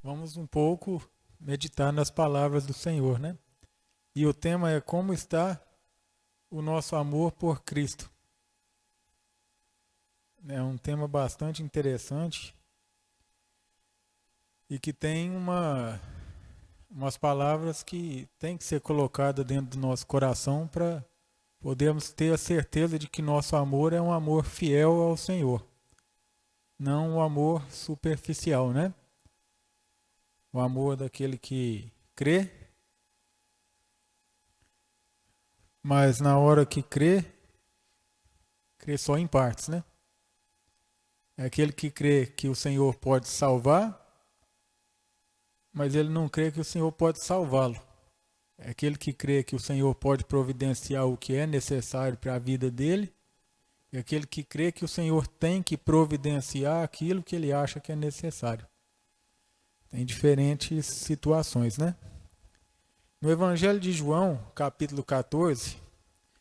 Vamos um pouco meditar nas palavras do Senhor, né? E o tema é como está o nosso amor por Cristo. É um tema bastante interessante e que tem umas palavras que tem que ser colocadas dentro do nosso coração para podermos ter a certeza de que nosso amor é um amor fiel ao Senhor, não um amor superficial, né? O amor daquele que crê, mas na hora que crê só em partes, né? É aquele que crê que o Senhor pode salvar, mas ele não crê que o Senhor pode salvá-lo. É aquele que crê que o Senhor pode providenciar o que é necessário para a vida dele, e aquele que crê que o Senhor tem que providenciar aquilo que ele acha que é necessário. Tem diferentes situações, né? No Evangelho de João, capítulo 14,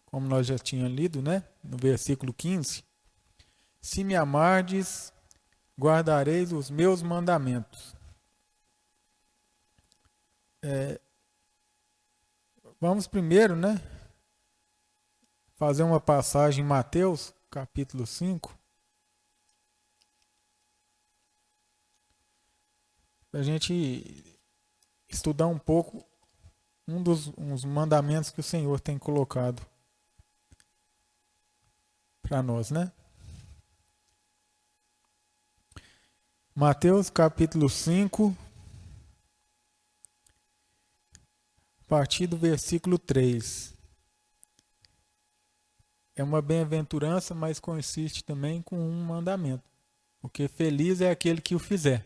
como nós já tínhamos lido, né? No versículo 15, se me amardes, guardareis os meus mandamentos. Vamos primeiro, né, fazer uma passagem em Mateus, capítulo 5, para a gente estudar um pouco uns mandamentos que o Senhor tem colocado para nós, né? Mateus, capítulo 5, a partir do versículo 3. É uma bem-aventurança, mas consiste também com um mandamento. Porque feliz é aquele que o fizer.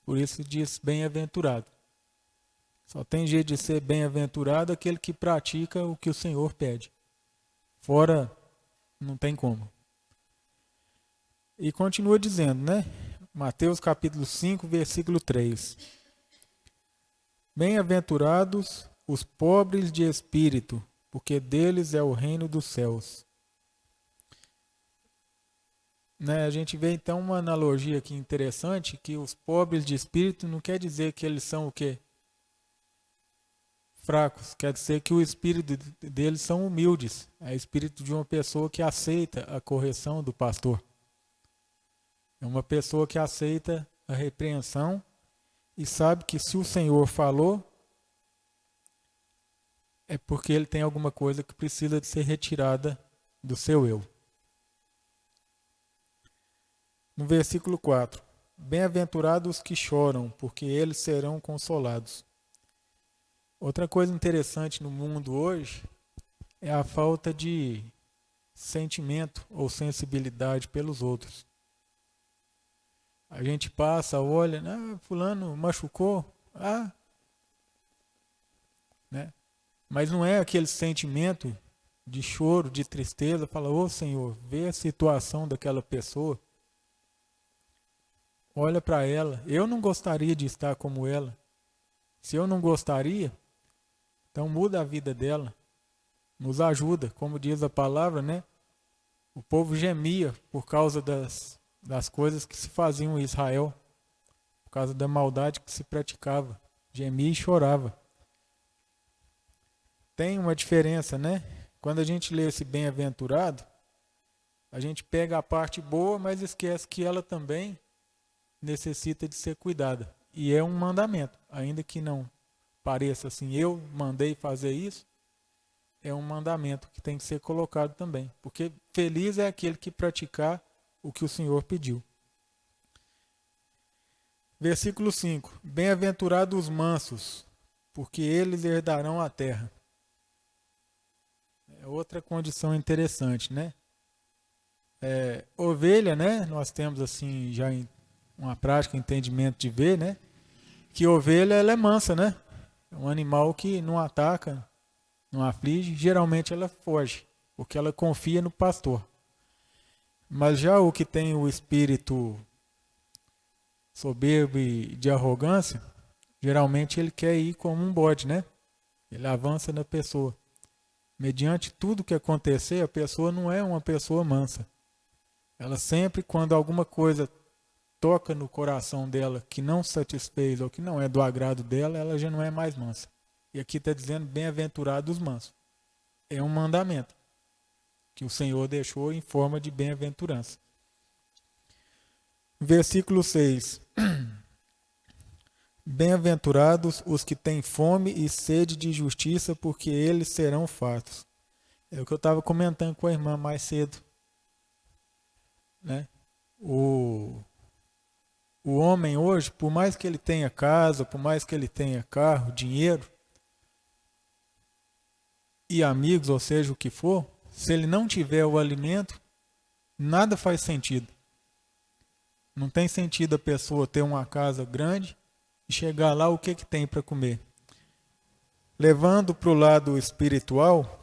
Por isso diz bem-aventurado. Só tem jeito de ser bem-aventurado aquele que pratica o que o Senhor pede. Fora, não tem como. E continua dizendo, né? Mateus capítulo 5, versículo 3. Bem-aventurados os pobres de espírito, porque deles é o reino dos céus. Né? A gente vê então uma analogia aqui interessante, que os pobres de espírito não quer dizer que eles são o quê? Fracos, quer dizer que o espírito deles são humildes. É o espírito de uma pessoa que aceita a correção do pastor. É uma pessoa que aceita a repreensão e sabe que se o Senhor falou, é porque ele tem alguma coisa que precisa de ser retirada do seu eu. No versículo 4. Bem-aventurados os que choram, porque eles serão consolados. Outra coisa interessante no mundo hoje é a falta de sentimento ou sensibilidade pelos outros. A gente passa, olha, fulano machucou, né? Mas não é aquele sentimento de choro, de tristeza, fala, ô Senhor, vê a situação daquela pessoa, olha para ela, eu não gostaria de estar como ela. Se eu não gostaria, então muda a vida dela, nos ajuda, como diz a palavra, né? O povo gemia por causa das coisas que se faziam em Israel, por causa da maldade que se praticava, gemia e chorava. Tem uma diferença, né? Quando a gente lê esse bem-aventurado, a gente pega a parte boa, mas esquece que ela também necessita de ser cuidada. E é um mandamento, ainda que não pareça assim, eu mandei fazer isso, é um mandamento que tem que ser colocado também. Porque feliz é aquele que praticar o que o Senhor pediu. Versículo 5. Bem-aventurados os mansos, porque eles herdarão a terra. É outra condição interessante, né? Ovelha, né? Nós temos assim já uma prática, entendimento de ver, né? Que ovelha ela é mansa, né? É um animal que não ataca, não aflige, geralmente ela foge, porque ela confia no pastor. Mas já o que tem o espírito soberbo e de arrogância, geralmente ele quer ir como um bode, né? Ele avança na pessoa. Mediante tudo que acontecer, a pessoa não é uma pessoa mansa. Ela sempre, quando alguma coisa toca no coração dela que não satisfez ou que não é do agrado dela, ela já não é mais mansa. E aqui está dizendo bem-aventurados os mansos. É um mandamento que o Senhor deixou em forma de bem-aventurança. Versículo 6. Bem-aventurados os que têm fome e sede de justiça, porque eles serão fartos. É o que eu estava comentando com a irmã mais cedo, né? O homem hoje, por mais que ele tenha casa, por mais que ele tenha carro, dinheiro e amigos, ou seja, o que for, se ele não tiver o alimento, nada faz sentido. Não tem sentido a pessoa ter uma casa grande e chegar lá, o que tem para comer. Levando para o lado espiritual,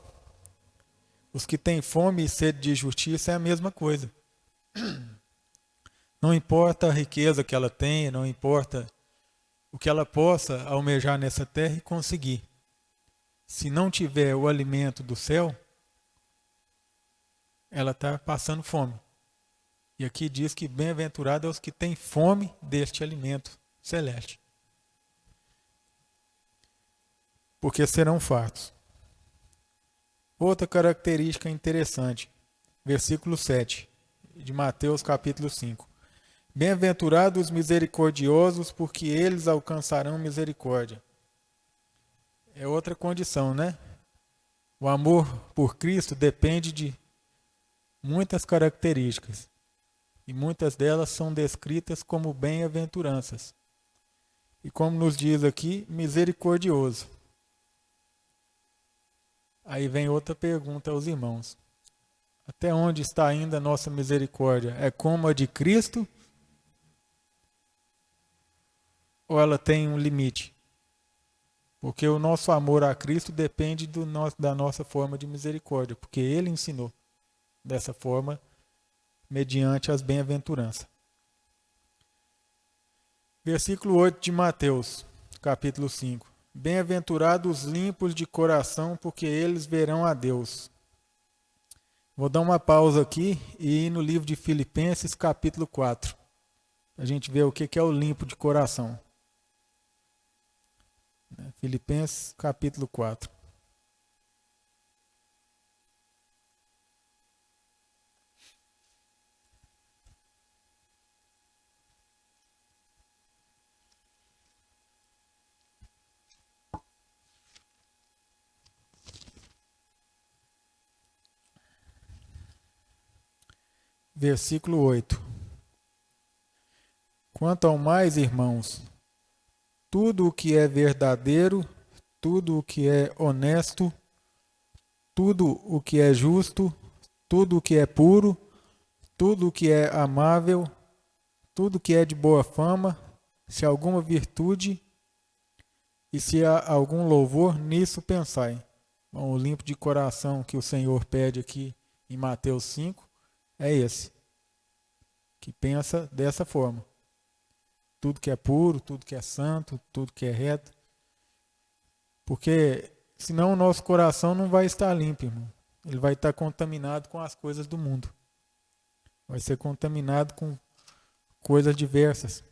os que têm fome e sede de justiça é a mesma coisa. Não importa a riqueza que ela tenha, não importa o que ela possa almejar nessa terra e conseguir. Se não tiver o alimento do céu, ela está passando fome. E aqui diz que bem-aventurado é os que têm fome deste alimento celeste, porque serão fartos. Outra característica interessante, versículo 7, de Mateus capítulo 5. Bem-aventurados os misericordiosos, porque eles alcançarão misericórdia. É outra condição, né? O amor por Cristo depende de muitas características. E muitas delas são descritas como bem-aventuranças. E como nos diz aqui, misericordioso. Aí vem outra pergunta aos irmãos. Até onde está ainda a nossa misericórdia? É como a de Cristo? Ou ela tem um limite? Porque o nosso amor a Cristo depende da nossa forma de misericórdia, porque Ele ensinou dessa forma, mediante as bem-aventuranças. Versículo 8 de Mateus, capítulo 5. Bem-aventurados os limpos de coração, porque eles verão a Deus. Vou dar uma pausa aqui e ir no livro de Filipenses, capítulo 4. Para a gente ver o que é o limpo de coração. Filipenses, capítulo 4. Versículo 8. Quanto ao mais, irmãos, tudo o que é verdadeiro, tudo o que é honesto, tudo o que é justo, tudo o que é puro, tudo o que é amável, tudo o que é de boa fama, se há alguma virtude e se há algum louvor, nisso pensai. Bom, o limpo de coração que o Senhor pede aqui em Mateus 5 é esse, que pensa dessa forma. Tudo que é puro, tudo que é santo, tudo que é reto. Porque senão o nosso coração não vai estar limpo, irmão. Ele vai estar contaminado com as coisas do mundo. Vai ser contaminado com coisas diversas.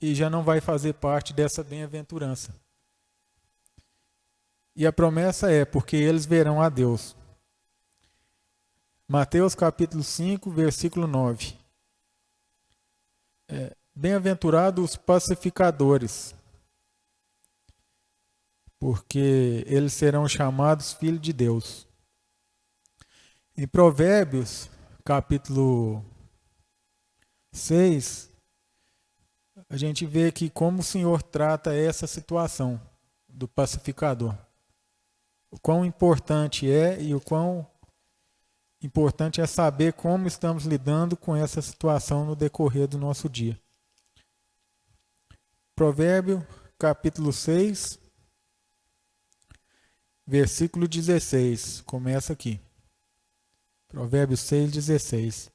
E já não vai fazer parte dessa bem-aventurança. E a promessa é, porque eles verão a Deus. Mateus capítulo 5, versículo 9. Bem-aventurados os pacificadores, porque eles serão chamados filhos de Deus. Em Provérbios, capítulo 6, a gente vê que como o Senhor trata essa situação do pacificador. O quão importante é e o quão importante é saber como estamos lidando com essa situação no decorrer do nosso dia. Provérbio, capítulo 6, versículo 16, começa aqui. Provérbios 6, 16.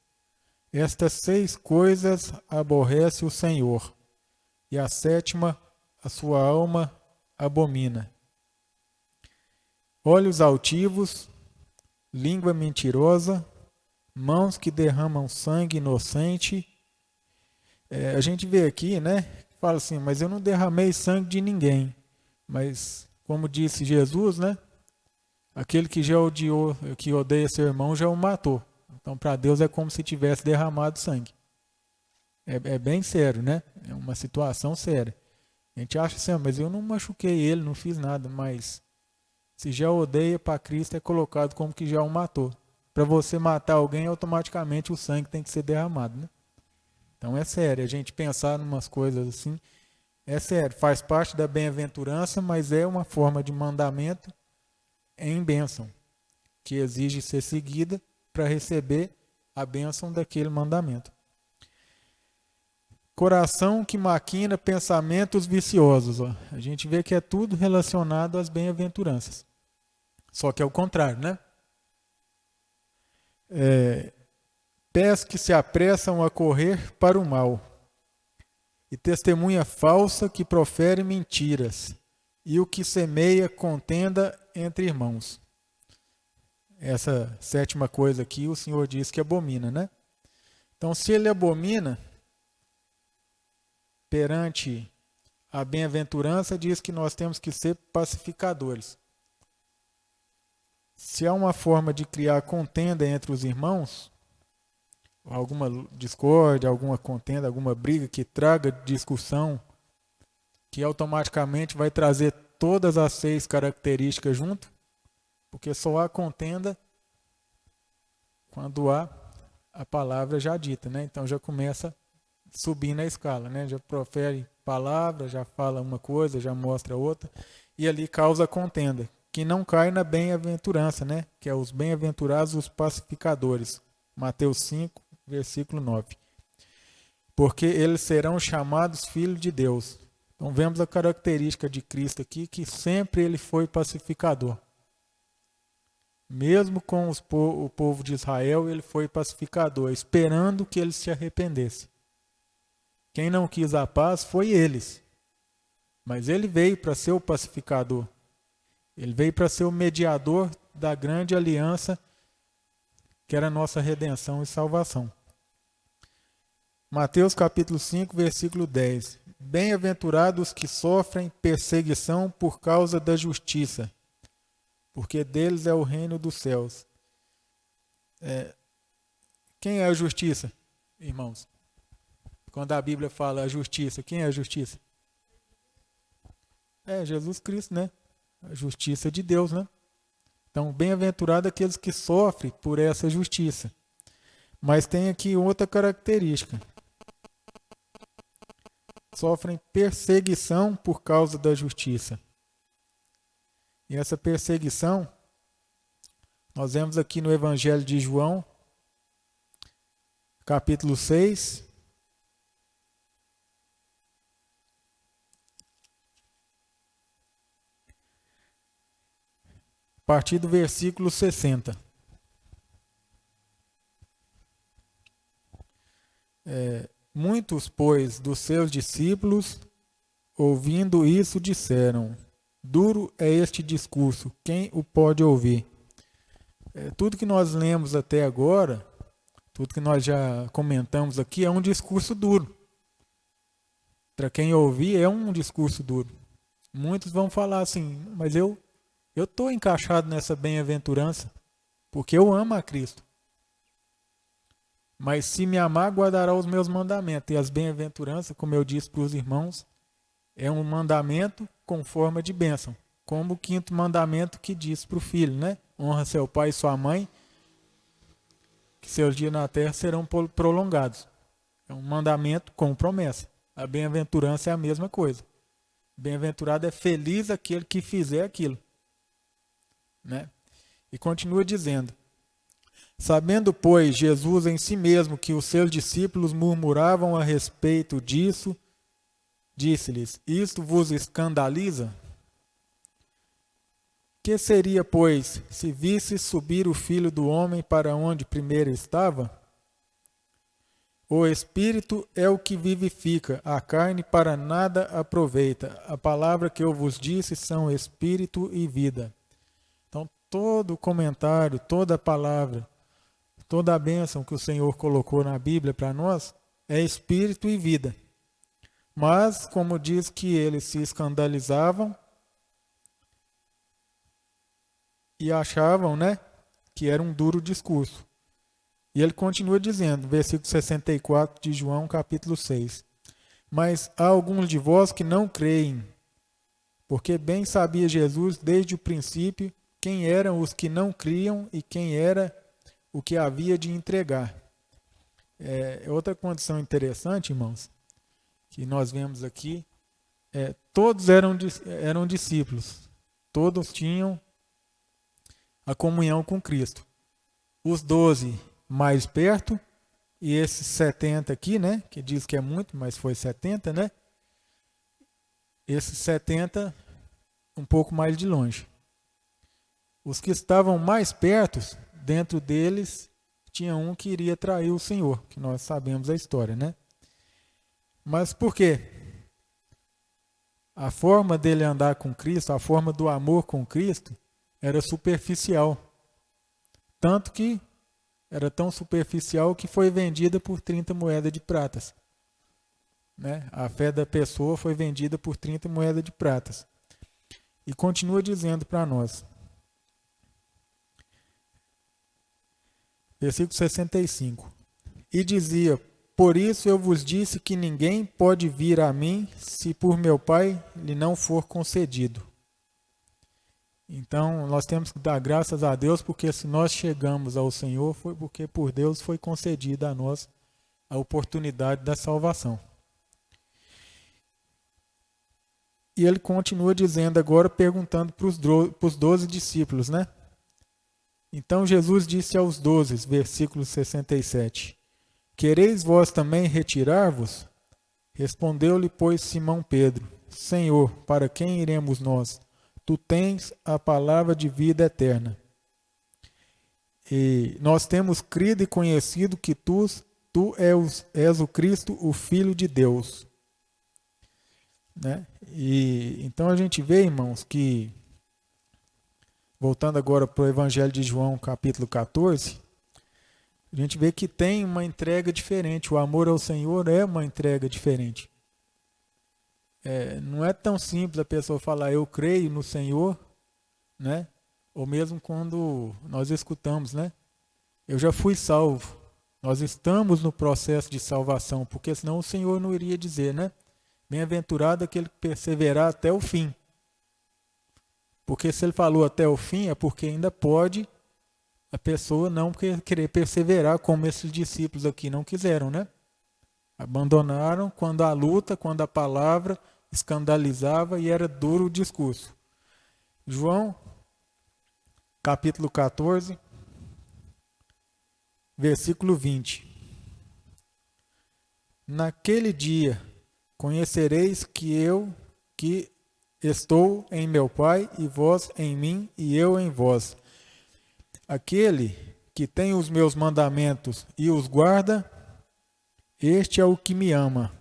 Estas 6 coisas aborrece o Senhor, e a 7ª a sua alma abomina. Olhos altivos, língua mentirosa, mãos que derramam sangue inocente, A gente vê aqui, né? Fala assim, mas eu não derramei sangue de ninguém. Mas, como disse Jesus, né? Aquele que já odiou, que odeia seu irmão, já o matou. Então, para Deus é como se tivesse derramado sangue. É bem sério, né? É uma situação séria. A gente acha assim, mas eu não machuquei ele, não fiz nada. Mas se já odeia, para Cristo é colocado como que já o matou. Para você matar alguém, automaticamente o sangue tem que ser derramado, né? Então é sério, a gente pensar em umas coisas assim, é sério, faz parte da bem-aventurança, mas é uma forma de mandamento em bênção, que exige ser seguida para receber a bênção daquele mandamento. Coração que maquina pensamentos viciosos. Ó. A gente vê que é tudo relacionado às bem-aventuranças. Só que é o contrário, né? Pés que se apressam a correr para o mal, e testemunha falsa que profere mentiras, e o que semeia contenda entre irmãos. Essa sétima coisa aqui o Senhor diz que abomina, né? Então, se ele abomina, perante a bem-aventurança, diz que nós temos que ser pacificadores. Se há uma forma de criar contenda entre os irmãos, alguma discórdia, alguma contenda, alguma briga que traga discussão, que automaticamente vai trazer todas as 6 características junto, porque só há contenda quando há a palavra já dita, né? Então já começa a subir na escala, né? Já profere palavra, já fala uma coisa, já mostra outra, e ali causa contenda, que não cai na bem-aventurança, né? Que é os bem-aventurados, os pacificadores. Mateus 5, versículo 9. Porque eles serão chamados filhos de Deus. Então vemos a característica de Cristo aqui, que sempre ele foi pacificador. Mesmo com o povo de Israel, ele foi pacificador, esperando que eles se arrependessem. Quem não quis a paz foi eles. Mas ele veio para ser o pacificador. Ele veio para ser o mediador da grande aliança, que era a nossa redenção e salvação. Mateus capítulo 5, versículo 10. Bem-aventurados que sofrem perseguição por causa da justiça, porque deles é o reino dos céus. Quem é a justiça, irmãos? Quando a Bíblia fala a justiça, quem é a justiça? É Jesus Cristo, né? A justiça de Deus, né? Então, bem-aventurado aqueles que sofrem por essa justiça. Mas tem aqui outra característica. Sofrem perseguição por causa da justiça. E essa perseguição, nós vemos aqui no Evangelho de João, capítulo 6, a partir do versículo 60. Muitos, pois, dos seus discípulos, ouvindo isso, disseram: duro é este discurso, quem o pode ouvir? Tudo que nós lemos até agora, tudo que nós já comentamos aqui, é um discurso duro. Para quem ouvir, é um discurso duro. Muitos vão falar assim, mas eu estou encaixado nessa bem-aventurança, porque eu amo a Cristo. Mas se me amar, guardará os meus mandamentos. E as bem-aventuranças, como eu disse para os irmãos, é um mandamento com forma de bênção. Como o 5º mandamento que diz para o filho, né? Honra seu pai e sua mãe, que seus dias na terra serão prolongados. É um mandamento com promessa. A bem-aventurança é a mesma coisa. Bem-aventurado é feliz aquele que fizer aquilo. Né? E continua dizendo: sabendo, pois, Jesus em si mesmo que os seus discípulos murmuravam a respeito disso, disse-lhes: isto vos escandaliza? Que seria, pois, se visse subir o Filho do Homem para onde primeiro estava? O Espírito é o que vivifica, a carne para nada aproveita. A palavra que eu vos disse são Espírito e vida. Então, todo comentário, toda palavra, toda a bênção que o Senhor colocou na Bíblia para nós, é espírito e vida. Mas, como diz que eles se escandalizavam e achavam, né, que era um duro discurso. E ele continua dizendo, versículo 64 de João, capítulo 6. Mas há alguns de vós que não creem, porque bem sabia Jesus desde o princípio quem eram os que não criam e quem era o que havia de entregar. Outra condição interessante, irmãos, que nós vemos aqui, todos eram discípulos, todos tinham a comunhão com Cristo. Os 12 mais perto, e esses 70 aqui, né, que diz que é muito, mas foi 70, né? Esses 70 um pouco mais de longe. Os que estavam mais perto, dentro deles, tinha um que iria trair o Senhor, que nós sabemos a história, né? Mas por quê? A forma dele andar com Cristo, a forma do amor com Cristo, era superficial. Tanto que era tão superficial que foi vendida por 30 moedas de pratas. Né? A fé da pessoa foi vendida por 30 moedas de pratas. E continua dizendo para nós. Versículo 65. E dizia: por isso eu vos disse que ninguém pode vir a mim se por meu Pai lhe não for concedido. Então, nós temos que dar graças a Deus, porque se nós chegamos ao Senhor, foi porque por Deus foi concedida a nós a oportunidade da salvação. E ele continua dizendo agora, perguntando para os 12 discípulos, né? Então Jesus disse aos 12, versículo 67, quereis vós também retirar-vos? Respondeu-lhe, pois, Simão Pedro, Senhor, para quem iremos nós? Tu tens a palavra de vida eterna. E nós temos crido e conhecido que tu és o Cristo, o Filho de Deus. Né? E então a gente vê, irmãos, que, voltando agora para o Evangelho de João, capítulo 14, a gente vê que tem uma entrega diferente. O amor ao Senhor é uma entrega diferente. Não é tão simples a pessoa falar eu creio no Senhor, né? Ou mesmo quando nós escutamos, né? Eu já fui salvo. Nós estamos no processo de salvação, porque senão o Senhor não iria dizer, né? Bem-aventurado aquele que perseverar até o fim. Porque se ele falou até o fim, é porque ainda pode a pessoa não querer perseverar, como esses discípulos aqui não quiseram, né? Abandonaram quando a luta, quando a palavra escandalizava e era duro o discurso. João, capítulo 14, versículo 20. Naquele dia conhecereis que estou em meu Pai, e vós em mim, e eu em vós. Aquele que tem os meus mandamentos e os guarda, este é o que me ama.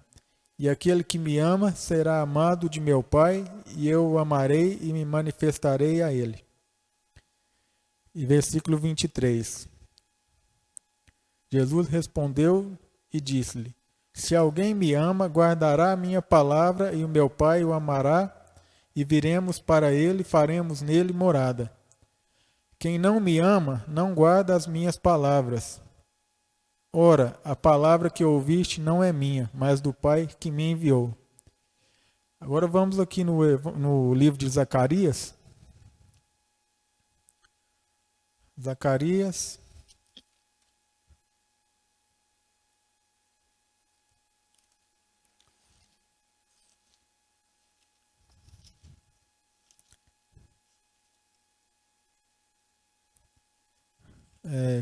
E aquele que me ama será amado de meu Pai, e eu o amarei e me manifestarei a ele. E versículo 23. Jesus respondeu e disse-lhe: se alguém me ama, guardará a minha palavra, e o meu Pai o amará, e viremos para ele e faremos nele morada. Quem não me ama, não guarda as minhas palavras. Ora, a palavra que ouviste não é minha, mas do Pai que me enviou. Agora vamos aqui no livro de Zacarias. Zacarias.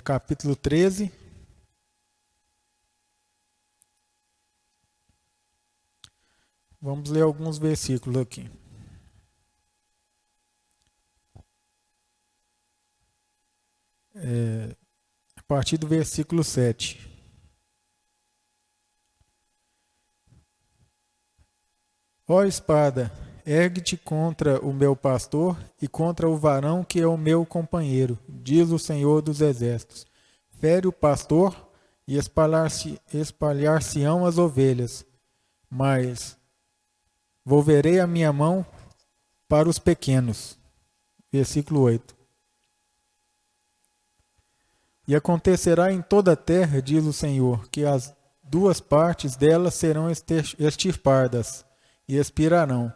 Capítulo 13. Vamos ler alguns versículos aqui. A partir do versículo 7. Ó espada, ergue-te contra o meu pastor e contra o varão que é o meu companheiro, diz o Senhor dos Exércitos. Fere o pastor e espalhar-se-ão as ovelhas, mas volverei a minha mão para os pequenos. Versículo 8. E acontecerá em toda a terra, diz o Senhor, que as duas partes dela serão extirpadas e expirarão,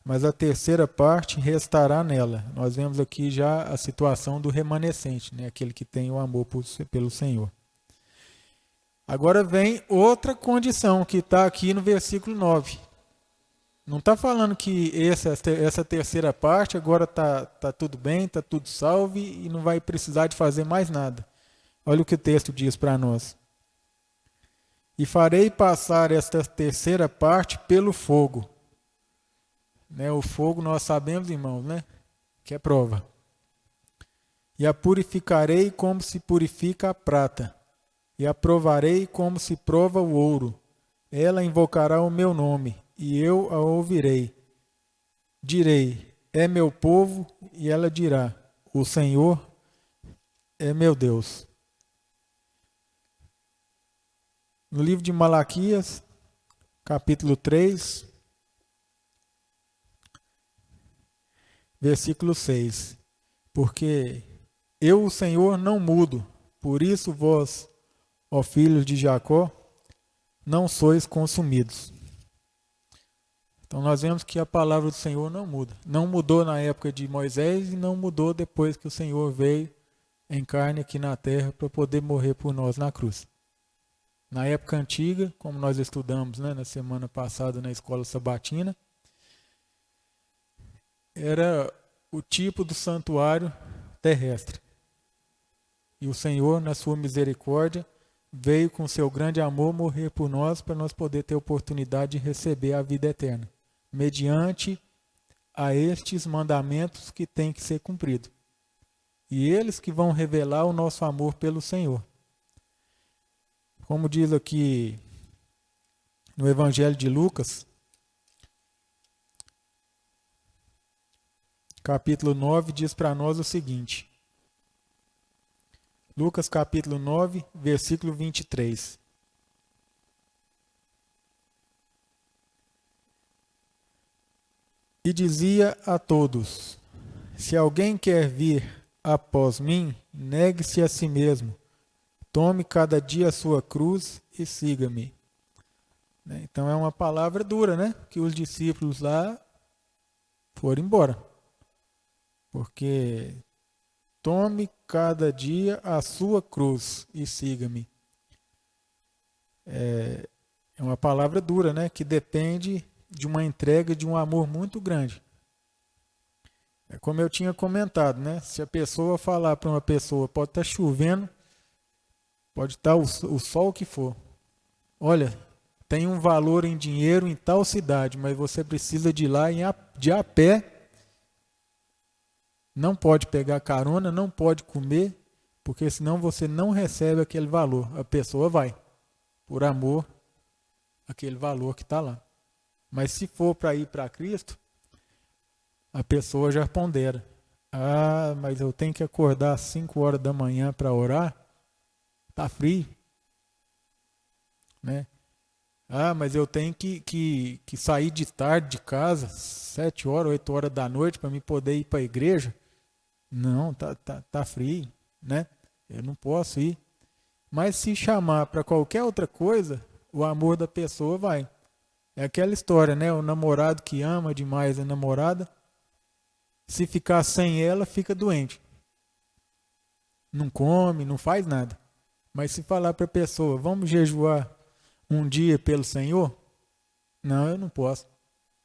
mas a terceira parte restará nela. Nós vemos aqui já a situação do remanescente, né? Aquele que tem o amor pelo Senhor. Agora vem outra condição que está aqui no versículo 9. Não está falando que essa terceira parte agora está tudo bem, está tudo salvo e não vai precisar de fazer mais nada. Olha o que o texto diz para nós. E farei passar esta terceira parte pelo fogo. Né, o fogo nós sabemos, irmãos, né, que é prova. E a purificarei como se purifica a prata. E a provarei como se prova o ouro. Ela invocará o meu nome, e eu a ouvirei. Direi, é meu povo, e ela dirá, o Senhor é meu Deus. No livro de Malaquias, capítulo 3, versículo 6. Porque eu, o Senhor, não mudo, por isso vós, ó filhos de Jacó, não sois consumidos. Então nós vemos que a palavra do Senhor não muda. Não mudou na época de Moisés e não mudou depois que o Senhor veio em carne aqui na terra para poder morrer por nós na cruz. Na época antiga, como nós estudamos, né, na semana passada na escola sabatina, era o tipo do santuário terrestre. E o Senhor, na sua misericórdia, veio com seu grande amor morrer por nós para nós poder ter oportunidade de receber a vida eterna, mediante a estes mandamentos que têm que ser cumpridos. E eles que vão revelar o nosso amor pelo Senhor. Como diz aqui no Evangelho de Lucas, capítulo 9, diz para nós o seguinte. Lucas capítulo 9, versículo 23. E dizia a todos, se alguém quer vir após mim, negue-se a si mesmo, tome cada dia a sua cruz e siga-me. Então é uma palavra dura, né? Que os discípulos lá foram embora. Porque tome cada dia a sua cruz e siga-me. É uma palavra dura, né? Que depende de uma entrega, de um amor muito grande. É como eu tinha comentado, né? Se a pessoa falar para uma pessoa, pode estar chovendo, pode estar o sol que for. Olha, tem um valor em dinheiro em tal cidade, mas você precisa de ir lá de a pé. Não pode pegar carona, não pode comer, porque senão você não recebe aquele valor. A pessoa vai, por amor, aquele valor que está lá. Mas se for para ir para Cristo, a pessoa já pondera. Ah, mas eu tenho que acordar às 5 horas da manhã para orar? Está frio. Né? Ah, mas eu tenho que sair de tarde de casa, 7 horas, 8 horas da noite, para me poder ir para a igreja? Não, tá frio, né? Eu não posso ir. Mas se chamar para qualquer outra coisa, o amor da pessoa vai. É aquela história, né? O namorado que ama demais a namorada, se ficar sem ela, fica doente. Não come, não faz nada. Mas se falar para a pessoa, vamos jejuar um dia pelo Senhor? Não, eu não posso.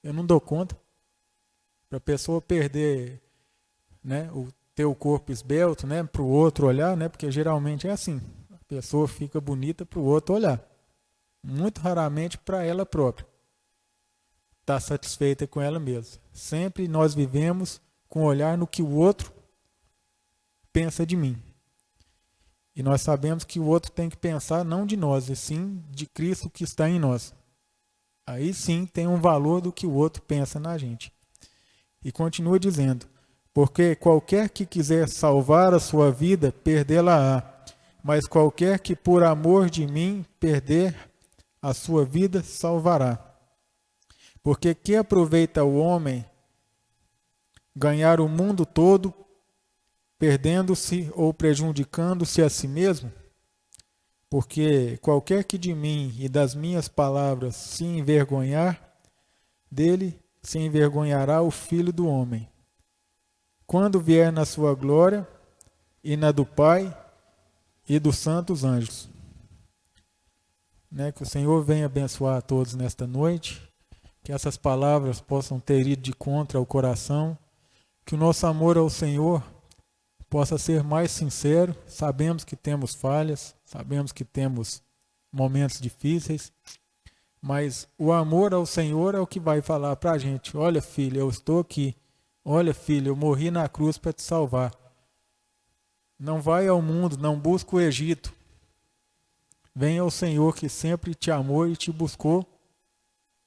Eu não dou conta. Para a pessoa perder, né, ter o corpo esbelto, né, para o outro olhar, né, porque geralmente é assim. A pessoa fica bonita para o outro olhar. Muito raramente para ela própria. Está satisfeita com ela mesma. Sempre nós vivemos com olhar no que o outro pensa de mim. E nós sabemos que o outro tem que pensar não de nós, e sim de Cristo que está em nós. Aí sim tem um valor do que o outro pensa na gente. E continua dizendo, porque qualquer que quiser salvar a sua vida, perdê-la-á. mas qualquer que por amor de mim perder a sua vida, salvará. Porque que aproveita o homem ganhar o mundo todo, perdendo-se ou prejudicando-se a si mesmo? Porque qualquer que de mim e das minhas palavras se envergonhar, dele se envergonhará o Filho do Homem, quando vier na sua glória e na do Pai e dos santos anjos. Que o Senhor venha abençoar a todos nesta noite, que essas palavras possam ter ido de contra ao coração, que o nosso amor ao Senhor possa ser mais sincero. Sabemos que temos falhas, sabemos que temos momentos difíceis, mas o amor ao Senhor é o que vai falar para a gente: olha, filho, eu estou aqui. Olha, filho, eu morri na cruz para te salvar. Não vai ao mundo, não busca o Egito. Venha ao Senhor que sempre te amou e te buscou,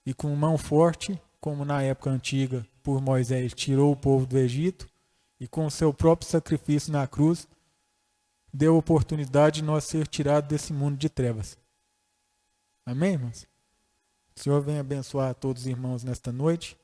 e com mão forte, como na época antiga, por Moisés, tirou o povo do Egito, e com o seu próprio sacrifício na cruz, deu a oportunidade de nós ser tirados desse mundo de trevas. Amém, irmãos? O Senhor venha abençoar a todos os irmãos nesta noite.